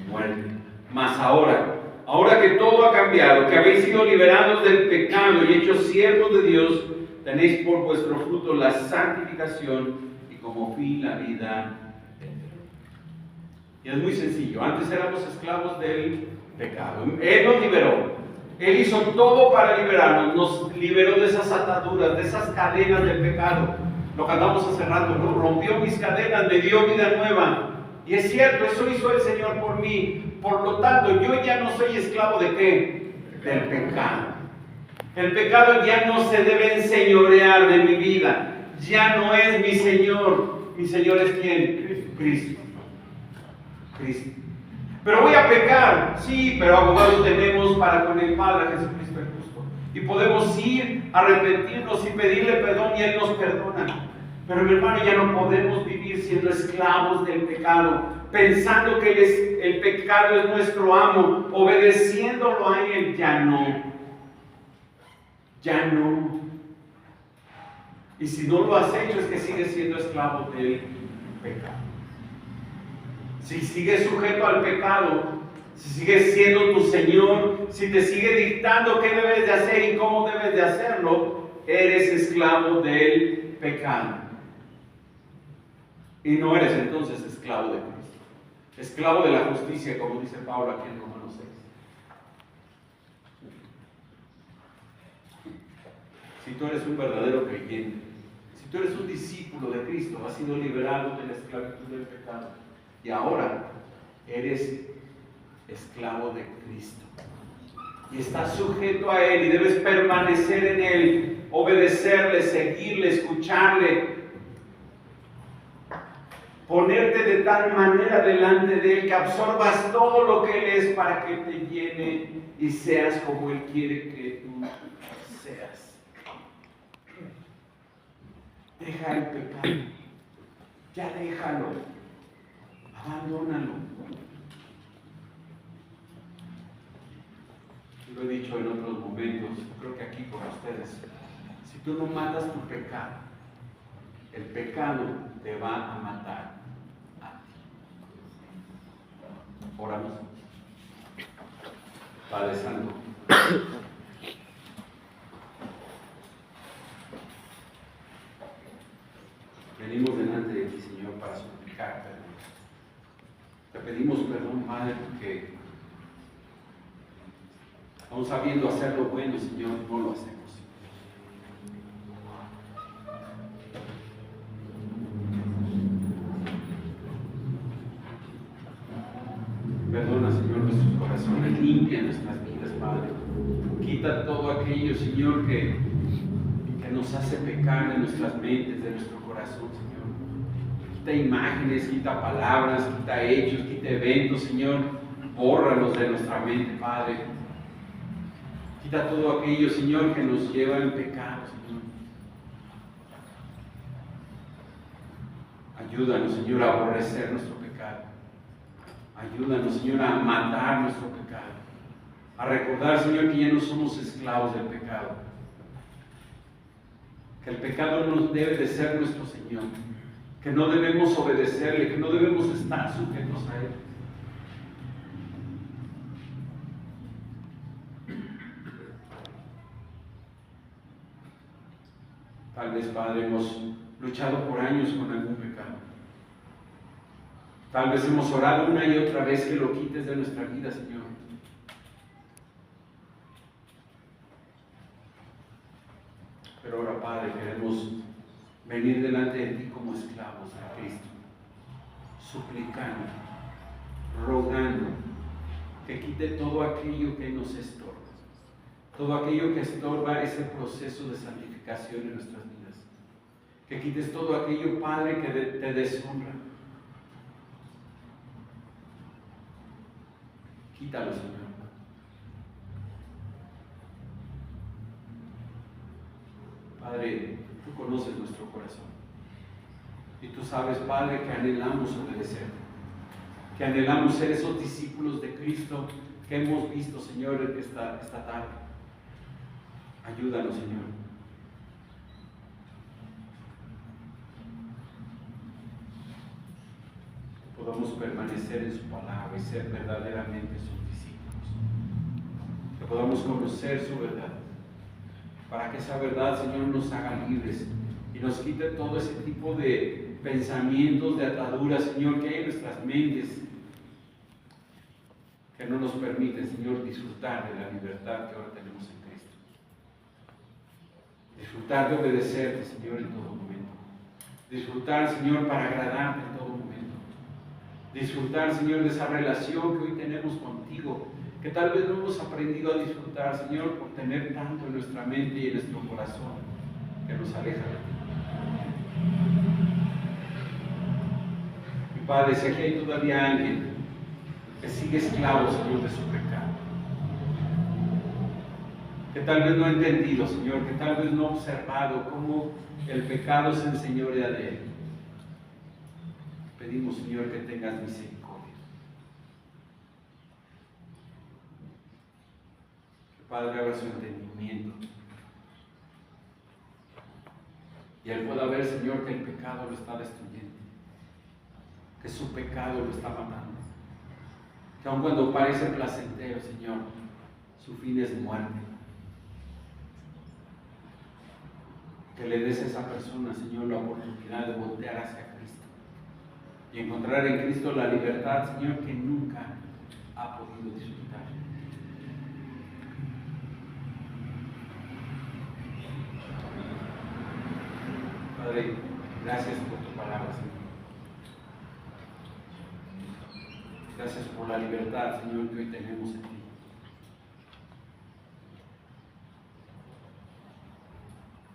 muerte. Mas ahora que todo ha cambiado, que habéis sido liberados del pecado y hechos siervos de Dios, tenéis por vuestro fruto la santificación y como fin la vida. Y es muy sencillo. Antes éramos esclavos del pecado. Él nos liberó. Él hizo todo para liberarnos. Nos liberó de esas ataduras, de esas cadenas del pecado. Lo cantamos hace rato, ¿no? Rompió mis cadenas, me dio vida nueva. Y es cierto, eso hizo el Señor por mí. Por lo tanto, yo ya no soy esclavo ¿de qué? Del pecado. El pecado ya no se debe enseñorear de mi vida. Ya no es mi Señor. Mi Señor es ¿quién? Cristo. Cristo. Pero voy a pecar, sí, pero abogado tenemos para con el Padre, Jesucristo el justo. Y podemos ir, arrepentirnos y pedirle perdón y Él nos perdona. Pero mi hermano, ya no podemos vivir siendo esclavos del pecado, pensando que el pecado es nuestro amo, obedeciéndolo a Él. Ya no. Ya no. Y si no lo has hecho es que sigues siendo esclavo del pecado. Si sigues sujeto al pecado, si sigues siendo tu Señor, si te sigue dictando qué debes de hacer y cómo debes de hacerlo, eres esclavo del pecado. Y no eres entonces esclavo de Cristo. Esclavo de la justicia, como dice Pablo aquí en Romanos 6. Si tú eres un verdadero creyente, si tú eres un discípulo de Cristo, has sido liberado de la esclavitud del pecado. Y ahora eres esclavo de Cristo. Y estás sujeto a Él y debes permanecer en Él, obedecerle, seguirle, escucharle. ponerte de tal manera delante de Él que absorbas todo lo que Él es para que te llene y seas como Él quiere que tú seas. Deja el pecado, ya déjalo, abandónalo. Lo he dicho en otros momentos, creo que aquí con ustedes. Si tú no matas tu pecado, el pecado te va a matar a ti. Oramos. Padre Santo, venimos delante de ti, Señor, para suplicar perdón. Te pedimos perdón, Padre, porque aún sabiendo hacer lo bueno, Señor, no lo hacemos. Perdona, Señor, nuestros corazones, limpia nuestras vidas, Padre. Quita todo aquello, Señor, que nos hace pecar de nuestras mentes, de nuestro corazón, Señor. Quita imágenes, quita palabras, quita hechos, quita eventos, Señor. Bórralos de nuestra mente, Padre. Quita todo aquello, Señor, que nos lleva en pecado, Señor. Ayúdanos, Señor, a aborrecer nuestro pecado. Ayúdanos, Señor, a matar nuestro pecado. A recordar, Señor, que ya no somos esclavos del pecado. Que el pecado no debe de ser nuestro Señor. Que no debemos obedecerle, que no debemos estar sujetos a Él. Tal vez, Padre, hemos luchado por años con algún pecado. Tal vez hemos orado una y otra vez que lo quites de nuestra vida, Señor. Pero ahora, Padre, queremos venir delante de ti como esclavos de Cristo, suplicando, rogando que quite todo aquello que nos estorba, todo aquello que estorba ese proceso de santificación en nuestras vidas, que quites todo aquello, Padre, que te deshonra. Quítalo, Señor. Padre, tú conoces nuestro corazón. Y tú sabes, Padre, que anhelamos obedecerte, que anhelamos ser esos discípulos de Cristo que hemos visto, Señor, esta tarde. Ayúdanos, Señor. Que podamos permanecer en su palabra y ser verdaderamente sus discípulos. Que podamos conocer su verdad, para que esa verdad, Señor, nos haga libres y nos quite todo ese tipo de pensamientos, de ataduras, Señor, que hay en nuestras mentes, que no nos permiten, Señor, disfrutar de la libertad que ahora tenemos en Cristo. Disfrutar de obedecerte, Señor, en todo momento. Disfrutar, Señor, para agradarte en todo momento. Disfrutar, Señor, de esa relación que hoy tenemos contigo, que tal vez no hemos aprendido a disfrutar, Señor, por tener tanto en nuestra mente y en nuestro corazón que nos aleja de ti. Mi Padre, si aquí hay todavía alguien que sigue esclavo, Señor, de su pecado, que tal vez no ha entendido, Señor, que tal vez no ha observado cómo el pecado se enseñorea de él, pedimos, Señor, que tengas misericordia. Padre, abra su entendimiento y él pueda ver, Señor, que el pecado lo está destruyendo, que su pecado lo está matando, que aun cuando parece placentero, Señor, su fin es muerte. Que le des a esa persona, Señor, la oportunidad de voltear hacia Cristo y encontrar en Cristo la libertad, Señor, que nunca ha podido disfrutar. Padre, gracias por tu palabra, Señor. Gracias por la libertad, Señor, que hoy tenemos en ti.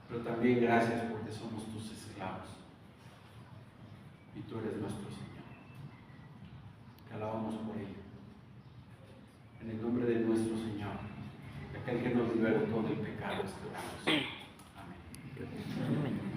Pero también gracias porque somos tus esclavos. y tú eres nuestro Señor. Te alabamos por ello. En el nombre de nuestro Señor, de aquel que nos libertó del pecado, esperamos. Amén.